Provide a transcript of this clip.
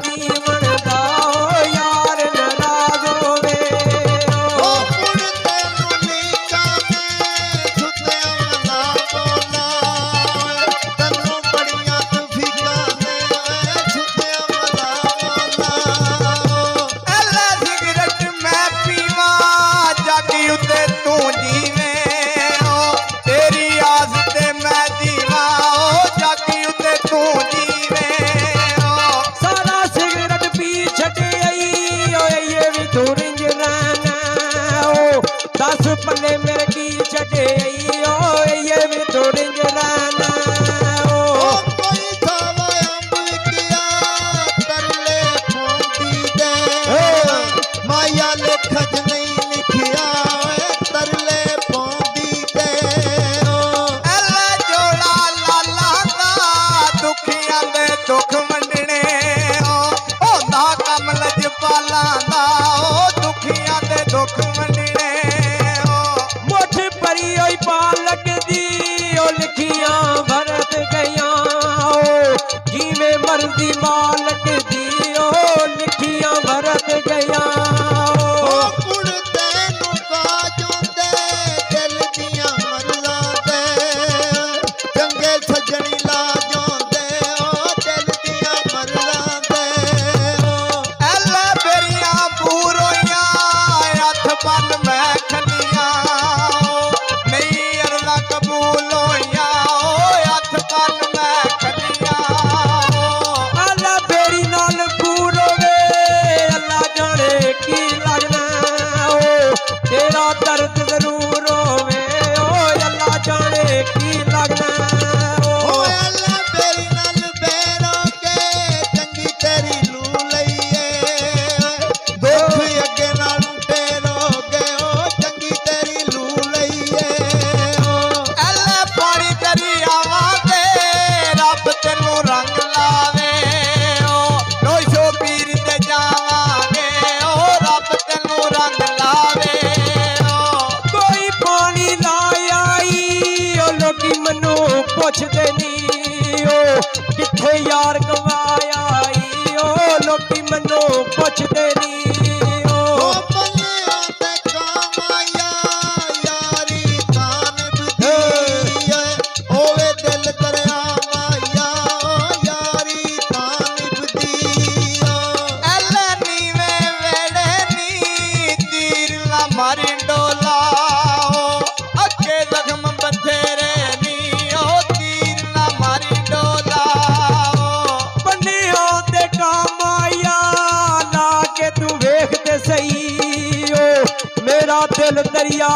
नहीं बनदा यार नाराज होवे मुड़ तेनू नीचा में सुत्या ना बोला तन्नू बड़ियां तफीकां ने सुत्या ना बोला एला सिगरेट मैं पीवा जागी उत्ते तू जीवे तेरी आस ते मैं जीवा जागी उत्ते तू जीवे सारा सिगरेट पी छटे आई ये भी तू रिंज रहना दस पल्ले मेरे की छटे आई ये भी तू रिंज रहना कोई थावा अंब किया तरले फोंदी दे माया लिखज नहीं लिखिया तरले फोंदी दे एला जोड़ा लाला दा दुखियां दे दुख वंडने होंदा कम लजपालां दा दुखियां दे दुख वंडने मुठ भरी होई पाल लगदी लिखियां भरत गया जिवें मर्जी मां लगदी लिखियां भरत गया मुड़ तेनू काजोंदे दिल दियां मरला दे चंगे सजणी ला जोंदे दिल दियां मरला दे एला बेरियां बूरोइयां हथ बन मैं खलियां नहीं अरला कबूल होइयां हथ बन मैं खलियां अल्लाह बेरी नाल पूरो वे अल्लाह जाने की लगना तेरा दर्द जरूर होवे अल्लाह जाने की लगना अल्लाह बेरी नाल बेरो के चंगी तेरी लू लईए दुख अगे नाल टेरोगे चंगी तेरी लू लईए एला पानी दरियावां ते रब तैनू रंग लावे रोई सो पीर ते जावांगे रब तैनू रंग लावे कोई पानी ला आई लोकी मनु पुछदे नी किथे यार गवाया लोकी मनु पुछदे नी बनिया ते कामाया यारी तानब दी ओवे दिल दरिया माया यारी तानब दी एला नीवे वेड़े नी तीर ला मारी डोला अगे जख्म बथेरे नी तीर ला मारी डोला बनिया ते काम आया ला के तू वेख ते सही मेरा दिल दरिया